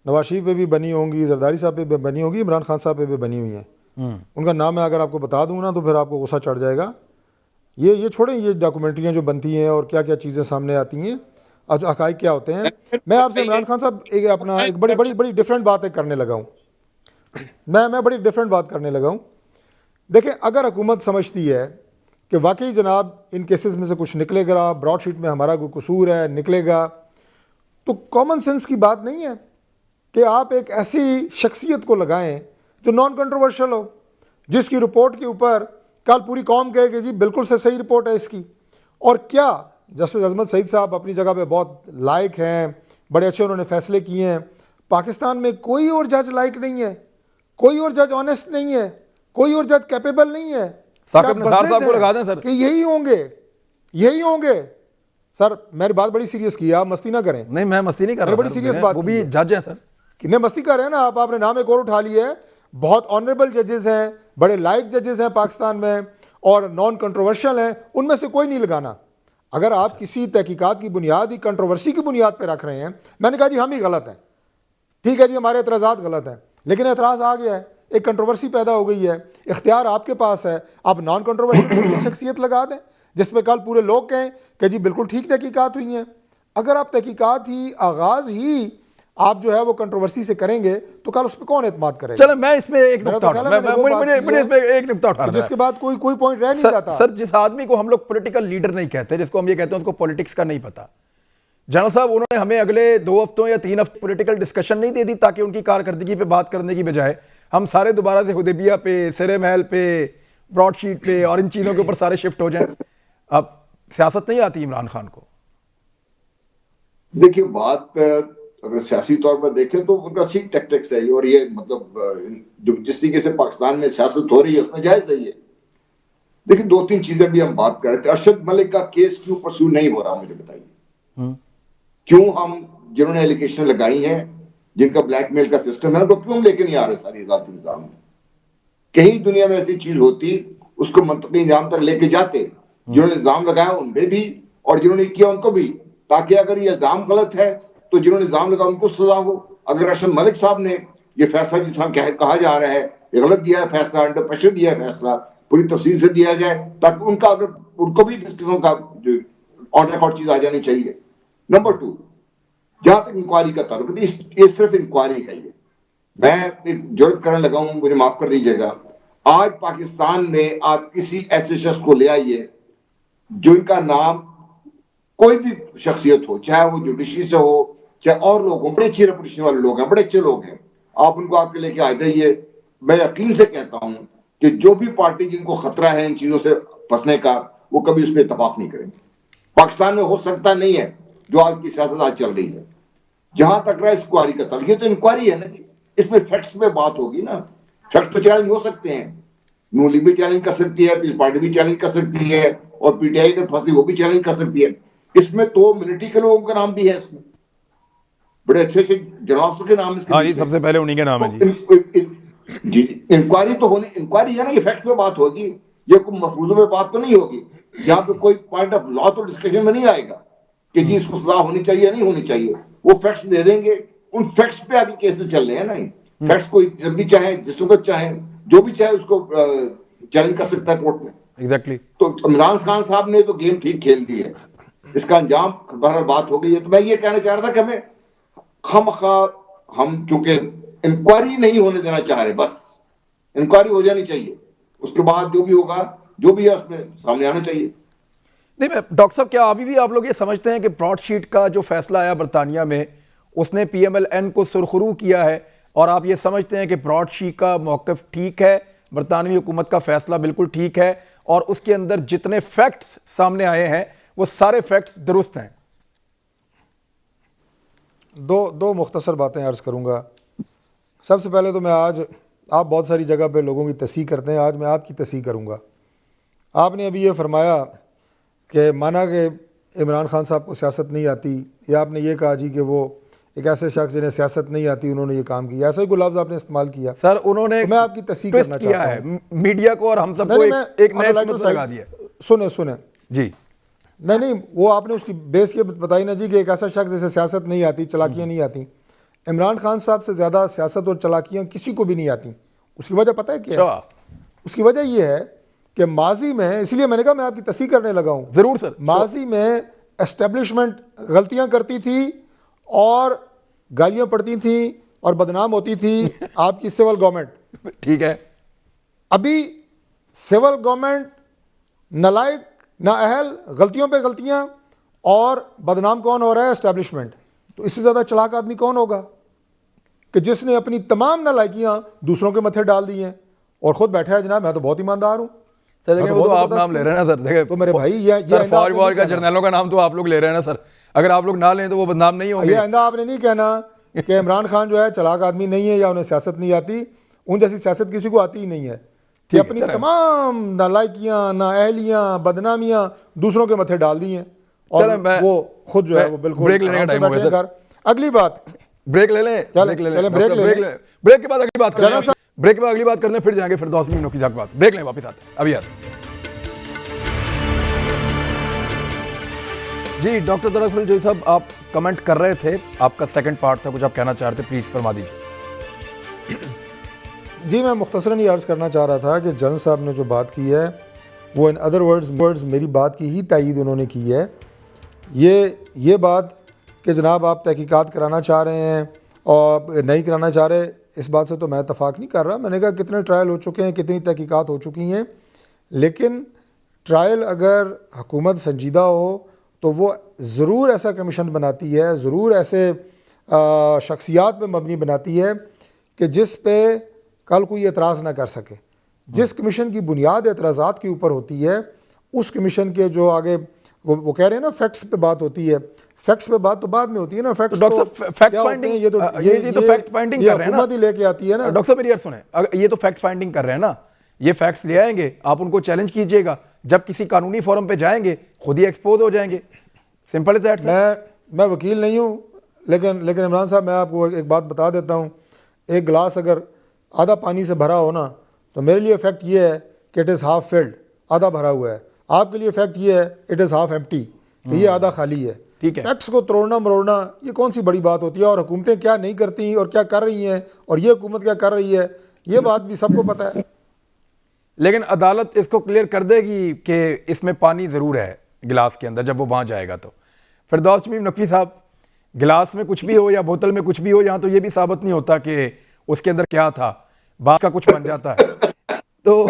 नवाज शरीफ पे भी बनी होंगी, जरदारी साहब पे भी बनी होगी, इमरान खान साहब पे भी बनी हुई हैं, उनका नाम मैं अगर आपको बता दूं ना तो फिर आपको गुस्सा चढ़ जाएगा। ये छोड़ें, ये डॉक्यूमेंट्रियाँ जो बनती हैं और क्या क्या चीज़ें सामने आती हैं, आज हकाइक क्या होते हैं। मैं आपसे इमरान खान साहब एक बड़ी डिफरेंट बात करने लगा हूँ। मैं बड़ी डिफरेंट बात करने लगा हूँ। देखें, अगर हुकूमत समझती है कि वाकई जनाब इन केसेस में से कुछ निकलेगा, ब्रॉडशीट में हमारा कोई कसूर है, निकलेगा, तो कॉमन सेंस की बात नहीं है कि आप एक ऐसी शख्सियत को लगाएं जो नॉन कंट्रोवर्शियल हो, जिसकी रिपोर्ट के ऊपर कल पूरी कौम कहे कि जी बिल्कुल से सही रिपोर्ट है इसकी। और क्या जस्टिस अजमत सईद साहब अपनी जगह पे बहुत लायक हैं, बड़े अच्छे उन्होंने फैसले किए हैं। पाकिस्तान में कोई और जज लायक नहीं है, कोई और जज ऑनेस्ट नहीं है, कोई और जज कैपेबल नहीं है। साकिब निसार साहब को लगा दें सर कि यही होंगे। सर मेरी बात बड़ी सीरियस की है, आप मस्ती ना करें। नहीं, मैं मस्ती नहीं कर रहा, बड़ी सीरियस बात, वो भी जज है सर। कितने मस्ती कर रहे हैं ना आप, आपने नाम एक और उठा लिया है। बहुत ऑनरेबल जजेस हैं, बड़े लायक जजेस हैं पाकिस्तान में, और नॉन कंट्रोवर्शियल हैं, उनमें से कोई नहीं लगाना। अगर आप किसी तहकीकात की बुनियाद ही कंट्रोवर्सी की बुनियाद पर रख रहे हैं, मैंने कहा जी हम ही गलत हैं, ठीक है जी हमारे एतराज़ात गलत हैं, लेकिन एतराज़ आ गया है, एक कंट्रोवर्सी पैदा हो गई है, इख्तियार आपके पास है, आप नॉन कंट्रोवर्शियल शख्सियत लगा दें जिसमें कल पूरे लोग कहें कि जी बिल्कुल ठीक तहकीकात हुई हैं। अगर आप तहकीकात ही आगाज ही आप जो है वो कंट्रोवर्सी से करेंगे तो कल उस पर कौन एतमाद करेगा? चलो मैं इसमें एक नुक्ता उठाना, जिसके बाद कोई पॉइंट रह नहीं जाता। सर जिस आदमी को हम लोग पॉलिटिकल लीडर नहीं कहते, जिसको हम ये कहते हैं उसको पॉलिटिक्स का नहीं पता, जनरल साहब उन्होंने हमें अगले 2 हफ्तों या 3 हफ्ते पॉलिटिकल डिस्कशन नहीं दे दी ताकि उनकी कारकर्दगी पे बात करने की बजाय हम सारे दोबारा से हुदैबिया पे, सरे महल पे, ब्रॉडशीट पे और इन चीजों के ऊपर सारे शिफ्ट हो जाएं। अब सियासत नहीं आती इमरान खान को। देखिए, बात अगर सियासी तौर पर देखें तो उनका सीख टैक्टिक्स है, और ये मतलब जो जिस तरीके से पाकिस्तान में सियासत हो रही है उसमें जायज है। देखिए, 2-3 चीजें भी हम बात कर रहे थे। अरशद मलिक का केस क्यों परस्यू नहीं हो रहा, मुझे बताइए। क्यों हम जिन्होंने एलिगेशन लगाई हैं, जिनका ब्लैकमेल का सिस्टम है, तो क्यों हम लेके नहीं आ रहे सारी अदालती निजाम में? कहीं दुनिया में ऐसी चीज होती, उसको मंतकी इंजाम तक लेके जाते, जिन्होंने इल्जाम लगाया उनपे भी और जिन्होंने किया उनको भी, ताकि अगर ये इल्जाम गलत है तो जिन्होंने इल्जाम लगाया उनको सजा हो। अगर अरशद मलिक साहब ने ये फैसला जिस तरह कहा जा रहा है ये गलत दिया है फैसला, अंडर प्रेशर दिया है फैसला, पूरी तफसील से दिया जाए ताकि उनका अगर उनको भी इस किस्म का ऑन रिकॉर्ड चीज आ जानी चाहिए। नंबर 2, जहां तक इंक्वायरी का ताल्लुक है, ये सिर्फ इंक्वायरी है। ये मैं एक जुर्त करने लगा हूं, मुझे माफ कर दीजिएगा। आज पाकिस्तान में आप किसी ऐसे शख्स को ले आइए जो इनका नाम कोई भी शख्सियत हो, चाहे वो जुडिशरी से हो चाहे और लोग हों, बड़े अच्छी रेपुटेशन वाले लोग हैं, बड़े अच्छे लोग हैं, आप उनको आपके लेके आ जाइए। मैं यकीन से कहता हूं कि जो भी पार्टी जिनको खतरा है इन चीजों से फंसने का, वो कभी उस पर इतफाक नहीं करेंगे। पाकिस्तान में हो सकता नहीं है जो आपकी सियासत आज चल रही है। जहां तक रहा इंक्वायरी का ताल्लुक, ये तो इंक्वायरी है ना जी, इसमें फैक्ट्स पे बात होगी ना। फैक्ट तो चैलेंज हो सकते हैं, नून लीग भी चैलेंज कर सकती है, पीपल्स पार्टी भी चैलेंज कर सकती है और पीटीआई अगर फंसती वो भी चैलेंज कर सकती है। इसमें तो मिलिट्री के लोगों का नाम भी है, इसमें बड़े अच्छे से जनरल्स के नाम इसके। हाँ जी, सबसे पहले उन्हीं के नाम है जी। इंक्वायरी तो होनी, इंक्वायरी है ना, ये फैक्ट पे बात होगी, ये कोई मफरूजों पे बात तो नहीं होगी। यहाँ पे कोई पॉइंट ऑफ लॉ तो डिस्कशन में नहीं आएगा कि जी इसको सजा होनी चाहिए नहीं होनी चाहिए। वो फैक्ट्स दे देंगे, उन फैक्ट्स पे आगे केसेस चल रहे हैं ना। फैक्ट्स कोई जब भी चाहे, जिस वक्त चाहे, जो भी चाहे उसको चैलेंज कर सकता है कोर्ट में। एग्जैक्टली। तो इमरान खान साहब ने तो गेम ठीक खेल दी है, इसका अंजाम बहरहाल बात हो गई है। तो मैं ये कहना चाह रहा था कि हमें हम चूंकि इंक्वायरी नहीं होने देना चाह रहे, बस इंक्वायरी हो जानी चाहिए, उसके बाद जो भी होगा, जो भी है उसमें सामने आना चाहिए। नहीं, डॉक्टर साहब, क्या अभी भी आप लोग ये समझते हैं कि ब्रॉडशीट का जो फैसला आया बरतानिया में, उसने PMLN को सुरखरू किया है, और आप ये समझते हैं कि ब्रॉडशीट का मौक़िफ़ ठीक है, बरतानवी हुकूमत का फैसला बिल्कुल ठीक है, और उसके अंदर जितने फैक्ट्स सामने आए हैं वो सारे फैक्ट्स दुरुस्त हैं? दो मुख्तसर बातें अर्ज़ करूँगा। सबसे पहले तो मैं आज, आप बहुत सारी जगह पे लोगों की तस्सीह करते हैं, आज मैं आपकी तस्सीह करूँगा। आपने अभी ये फरमाया कि माना कि इमरान खान साहब को सियासत नहीं आती, या आपने ये कहा जी कि वो एक ऐसे शख्स जिन्हें सियासत नहीं आती उन्होंने ये काम किया, ऐसा ही कोई लफ्ज़ आपने इस्तेमाल किया। सर, उन्होंने तो मैं आपकी तस्सीह करना चाहता हूं, मीडिया को और हम सबको एक नए सबूत लगा दिया। सुने जी। नहीं, वो आपने उसकी बेस ये बताई ना जी कि एक ऐसा शख्स जिसे सियासत नहीं आती, चलाकियां नहीं आती। इमरान खान साहब से ज्यादा सियासत और चलाकियां किसी को भी नहीं आती। उसकी वजह पता है क्या है? उसकी वजह यह है कि माजी में, इसलिए मैंने कहा मैं आपकी तस्सीह करने लगा हूं। जरूर सर। माजी में एस्टेब्लिशमेंट गलतियां करती थी और गालियां पड़ती थी और बदनाम होती थी आपकी सिविल गवर्नमेंट। ठीक है। अभी सिविल गवर्नमेंट नालायक, नाअहल, गलतियों पे गलतियां, और बदनाम कौन हो रहा है? एस्टेब्लिशमेंट। तो इससे ज्यादा चालाक आदमी कौन होगा कि जिसने अपनी तमाम नालायकियां दूसरों के मत्थे डाल दी हैं और खुद बैठा है जनाब मैं तो बहुत ईमानदार हूं। सर देखिए, वो तो आप नाम ले रहे हैं ना सर। देखिए तो मेरे भाई ये फौज वॉर का जर्नलों का नाम तो आप लोग ले रहे हैं ना सर। अगर आप लोग ना लें तो वो बदनाम नहीं होंगे। ये आइंदा आपने नहीं कहना कि इमरान खान जो है चालाक आदमी नहीं है या उन्हें सियासत नहीं आती। उन जैसी सियासत किसी को आती ही नहीं है कि अपनी तमाम नालायकियां, नाअहलियां, बदनामियां दूसरों के मत्थे डाल दी हैं और वो खुद जो है वो बिल्कुल ब्रेक लेने का टाइम हो गया सर। अगली बात, ब्रेक ले लें। ब्रेक के बाद अगली बात करते हैं। ब्रेक के बाद अगली बात करते हैं, फिर जाएंगे फिर 10 मिनट की जाके बात। ब्रेक लें, वापस आते हैं अभी आते। जी डॉक्टर दरअसल जो साहब आप कमेंट कर रहे थे, आपका सेकंड पार्ट था, कुछ आप कहना चाह रहे थे, प्लीज फरमा दीजिए। जी मैं मुख्तसरन ये अर्ज़ करना चाह रहा था कि जन साहब ने जो बात की है वो इन अदर वर्ड्स मेरी बात की ही तायीद उन्होंने की है। ये बात कि जनाब आप तहकीकात कराना चाह रहे हैं और नहीं कराना चाह रहे, इस बात से तो मैं इत्तफाक नहीं कर रहा। मैंने कहा कितने ट्रायल हो चुके हैं, कितनी तहकीकात हो चुकी हैं, लेकिन ट्रायल अगर हुकूमत संजीदा हो तो वो ज़रूर ऐसा कमीशन बनाती है, ज़रूर ऐसे शख्सियात पे मबनी बनाती है कि जिस पे कल कोई एतराज़ ना कर सके। जिस कमीशन की बुनियाद एतराज़ात के ऊपर होती है, उस कमीशन के जो आगे वो कह रहे हैं ना फैक्ट्स पे बात होती है, फैक्ट्स पे बात तो बाद में होती है ना। फैक्ट्स तो फैक्ट फाइंडिंग, ये तो फैक्ट फाइंडिंग कर रहे हैं ना, लेके आती है ना। डॉक्टर साहब मेरी यार सुने, ये तो फैक्ट फाइंडिंग कर रहे हैं ना, ये फैक्ट्स ले आएंगे, आप उनको चैलेंज कीजिएगा, जब किसी कानूनी फोरम पे जाएंगे खुद ही एक्सपोज हो जाएंगे। Simple is that. मैं वकील नहीं हूँ, लेकिन इमरान साहब मैं आपको एक बात बता देता हूँ। एक गिलास अगर आधा पानी से भरा हो ना, तो मेरे लिए फैक्ट ये है कि इट इज़ हाफ फिल्ड, आधा भरा हुआ है। आपके लिए फैक्ट ये है इट इज़ हाफ एम्प्टी, ये आधा खाली है। ठीक है, फैक्ट्स को तोड़ना मरोड़ना ये कौन सी बड़ी बात होती है, और हुकूमतें क्या नहीं करती और क्या कर रही हैं, और ये हुकूमत क्या कर रही है, ये बात भी सबको पता है। लेकिन अदालत इसको क्लियर कर देगी कि इसमें पानी ज़रूर है गिलास के अंदर, जब वो वहाँ जाएगा तो। फिरदौस शमीम नकवी साहब, गिलास में कुछ भी हो या बोतल में कुछ भी हो, यहाँ तो ये भी साबित नहीं होता कि उसके अंदर क्या था, बात का कुछ बन जाता है। तो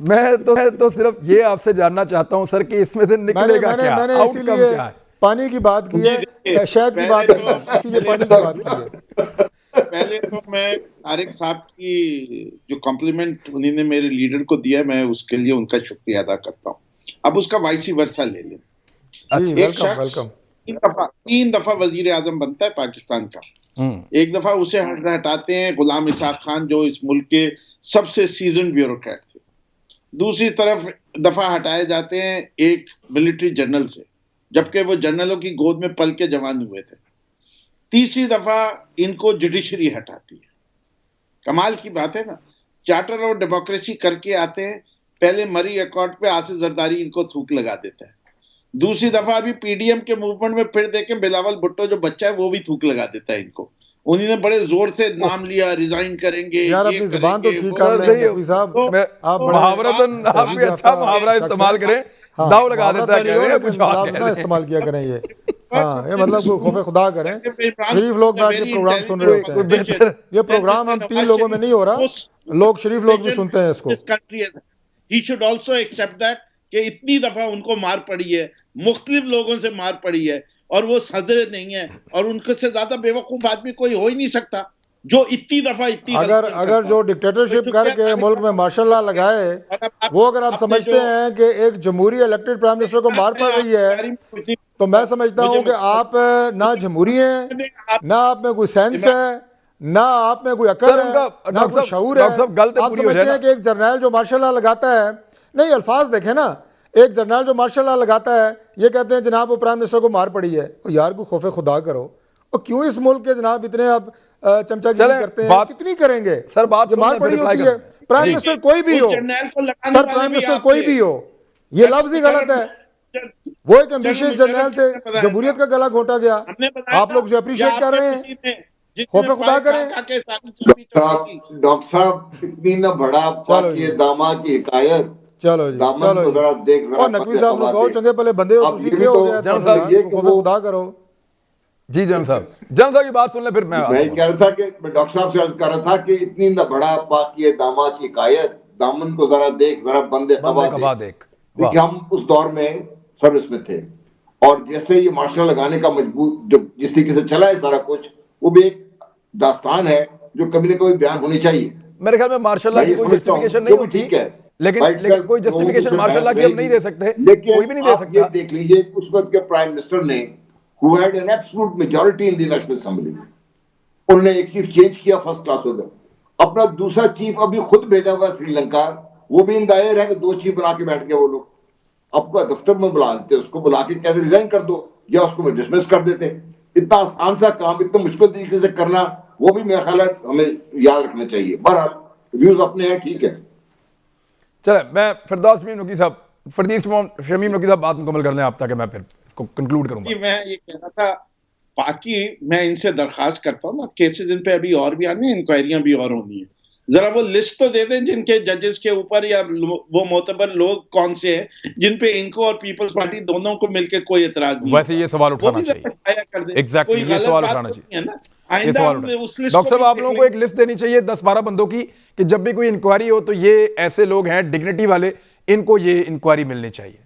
मैं तो सिर्फ ये आपसे जानना चाहता हूँ सर कि इसमें से निकलेगा क्या, आउटकम क्या है। पानी की बात की है, शहद की बात की है, इसीलिए पानी की बात की है। पहले तो मैं तारिक साहब की जो कॉम्प्लीमेंट उन्होंने मेरे लीडर को दिया, मैं उसके लिए उनका शुक्रिया अदा करता हूँ। अब उसका वाइस वर्सा ले लें। एक शख्स तीन दफा वजीर आजम बनता है पाकिस्तान का। एक दफा उसे हटाते हैं गुलाम इसाक खान, जो इस मुल्क के सबसे सीजन ब्यूरोक्रेट थे। दूसरी तरफ दफा हटाए जाते हैं एक मिलिट्री जनरल से, जबकि वो जनरलों की गोद में पल के जवान हुए थे। तीसरी दफा इनको जुडिशरी हटाती है। कमाल की बात है ना, चार्टर और डेमोक्रेसी करके आते हैं, पहले मरी अकॉर्ड पे आसिफ जरदारी इनको थूक लगा देता है। दूसरी दफा अभी पीडीएम के मूवमेंट में फिर देखें, बिलावल भुट्टो जो बच्चा है वो भी थूक लगा देता है इनको। उन्होंने बड़े जोर से नाम लिया, रिजाइन करेंगे। यार अपनी जुबान तो ठीक कर लें साहब, आप मुहावरतन आप भी अच्छा मुहावरा इस्तेमाल करें, दाव लगा देता है कुछ इस्तेमाल किया करें ये। हाँ, ये मतलब कोई खौफ खुदा करें। शरीफ लोग बैठ के प्रोग्राम सुन रहे होते हैं। ये प्रोग्राम हम 3 लोगों में नहीं हो रहा, लोग शरीफ लोग भी सुनते हैं इसको। He should also accept that कि इतनी दफा उनको मार पड़ी है, मुख्तलिफ लोगों से मार पड़ी है, और वो सदर नहीं है, और उनके से ज्यादा बेवकूफ आदमी कोई हो ही नहीं सकता जो इतनी दफा अगर जो डिक्टेटरशिप करके मुल्क में मार्शल लॉ लगाए, वो अगर आप समझते हैं कि एक जमहूरी इलेक्टेड प्राइम मिनिस्टर को मार पड़ रही है, तो मैं समझता हूं कि आप ना जमहूरी हैं, ना आप में कोई सेंस है, ना आप में कोई अकल है, ना कोई शऊर है। आप समझते हैं कि एक जर्नल जो मार्शल लॉ लगाता है, नहीं अल्फाज देखें ना, एक जर्नल जो मार्शल लॉ लगाता है, ये कहते हैं जनाब वो प्राइम मिनिस्टर को मार पड़ी है। यार को खौफे खुदा करो, और क्यों इस मुल्क के जनाब इतने आप चमचागिरी करते हैं, कितनी करेंगे सर? बात मार पड़ी होती है। प्राइम मिनिस्टर कोई भी हो सर, प्राइम मिनिस्टर कोई भी हो, ये लफ्ज ही गलत है। वो एक एम्बिशियस जर्नल थे, जमहूरियत का गला घोटा गया। आप लोग जो अप्रिशिएट कर रहे हैं, खौफे खुदा करें। डॉक्टर साहब इतनी ना बड़ा पाकिए दामा की हिकायत, चलो जी, दामन को जरा देख जरा। और नकवी साहब लोग बहुत चंगे भले बंदे हो, तुसी हो गया, ये खौफे खुदा करो। जी जनरल साहब की बात सुन ले, फिर मैं कह रहा था कि मैं डॉक्टर साहब से अर्ज कर रहा था कि इतनी ना बड़ा पाकिए दामा की हिकायत, दामन को जरा देख जरा बंदे कबा देख। देखिए हम उस दौर में सर्विस में थे, और जैसे ये मार्शल लगाने का मजबूर जो जिस तरीके से चला है सारा कुछ, वो भी एक दास्तान है जो कभी न कभी बयान होनी चाहिए। मेरे ख्याल में मार्शल लॉ की कोई जस्टिफिकेशन नहीं होती, ठीक है, लेकिन कोई जस्टिफिकेशन मार्शल लॉ की हम नहीं दे सकते, कोई भी नहीं दे सकता। ये देख लीजिए उस वक्त के प्राइम मिनिस्टर ने, who had an absolute majority in the National Assembly, उन्होंने एक चीफ चेंज किया फर्स्ट क्लास होकर, अपना दूसरा चीफ अभी खुद भेजा हुआ श्रीलंका, वो भी इन दायर है कि 2 चीफ बना के बैठ गए वो लोग। आपका दफ्तर में बुलाते, उसको बुला के कैसे रिजाइन कर दो या उसको डिसमिस कर देते। इतना आसान सा काम इतना मुश्किल तरीके से करना, वो भी मेरा ख्याल है हमें याद रखना चाहिए। बहरहाल व्यूज अपने हैं, ठीक है। चले मैं फिरदौस शमीम नकवी साहब बात मुकम्मल कर लें आप, ताकि मैं फिर इसको कंक्लूड करूंगा। मैं ये कहना था, बाकी मैं इनसे दरखास्त करता हूँ ना, केसेस इन पे अभी और भी आने हैं, इंक्वायरियां भी और होनी है, जरा वो लिस्ट तो दे दें जिनके जजेस के ऊपर या वो मोतबर लोग कौन से हैं जिन पे इनको और पीपल्स पार्टी दोनों को मिलकर कोई एतराज नहीं। वैसे ये सवाल उठाना चाहिए, एग्जैक्टली ये सवाल उठाना चाहिए। डॉक्टर साहब आप लोगों को एक लिस्ट देनी चाहिए 10-12 बंदों की, कि जब भी कोई इंक्वायरी हो तो ये ऐसे लोग हैं डिग्निटी वाले, इनको ये इंक्वायरी मिलनी चाहिए।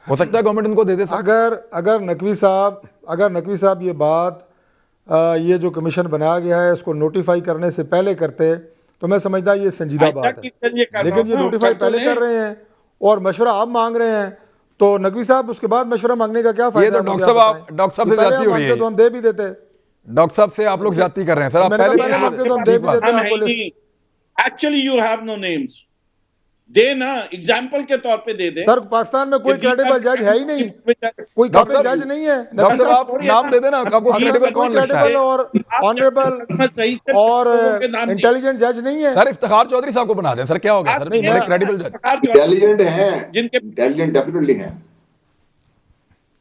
हो सकता है गवर्नमेंट उनको दे दे। अगर नकवी साहब ये बात ये जो कमीशन बनाया गया है इसको नोटिफाई करने से पहले करते, तो मैं समझता ये संजीदा बात है, लेकिन ये नोटिफाई पहले कर रहे हैं और मशवरा आप मांग रहे हैं, तो नकवी साहब उसके बाद मशवरा मांगने का क्या फायदा? ये तो डॉक्टर साहब से ज्यादती हो रही है, तो हम दे भी देते। डॉक्टर साहब से आप लोग ज्यादती कर रहे हैं सर। आप पहले मांगते तो हम दे भी देते आपको list. Actually, you have no names. दे ना, एग्जाम्पल के तौर पे दे दे। सर पाकिस्तान में कोई क्रेडिबल जज है ही नहीं, कोई डॉक्टर काबिल साहब, जज नहीं है। डॉक्टर साहब आप नाम दे देना, आपको क्रेडिबल कौन लगता है? और ऑनरेबल और इंटेलिजेंट जज नहीं है। सर इफ्तिखार चौधरी साहब को बना दें सर, क्या हो गया सर, नहीं, बड़े क्रेडिबल जज। इंटेलिजेंट हैं, जिनके इंटेलिजेंट डेफिनेटली हैं।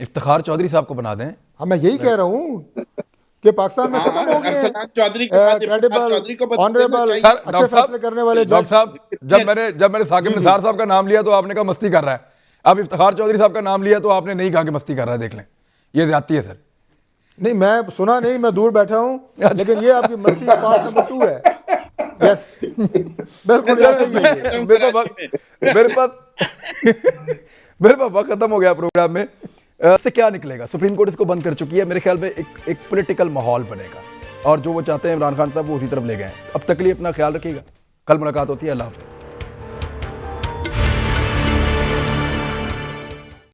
इफ्तिखार चौधरी साहब को बना दें। हाँ मैं यही कह रहा हूँ कि पाकिस्तान में खत्म हो गए अरसलान चौधरी के बाद इफ्तिखार क्रेडिबल चौधरी को बदलना ऑनरेबल चाहिए। सर अच्छे फैसले करने वाले डॉक्टर जज। साहब जब मैंने साकिब निसार साहब का नाम लिया तो आपने कहा मस्ती कर रहा है, अब इफ्तिखार चौधरी साहब का नाम लिया तो आपने नहीं कहा कि मस्ती कर रहा है। देख लें, ये ज्यादती है सर। नहीं मैं सुना नहीं, मैं दूर बैठा हूँ, लेकिन ये आपकी मस्ती का पार्ट नंबर 2 है। यस बिल्कुल ऐसा ही है ये। मेरे पास वक्त खत्म हो गया प्रोग्राम में। इससे क्या निकलेगा? सुप्रीम कोर्ट इसको बंद कर चुकी है, मेरे ख्याल में एक पॉलिटिकल माहौल बनेगा और जो वो चाहते हैं इमरान खान साहब वो उसी तरफ ले गए हैं। अब तक के लिए अपना ख्याल रखिएगा, कल मुलाकात होती है, अल्लाह हाफ़िज़।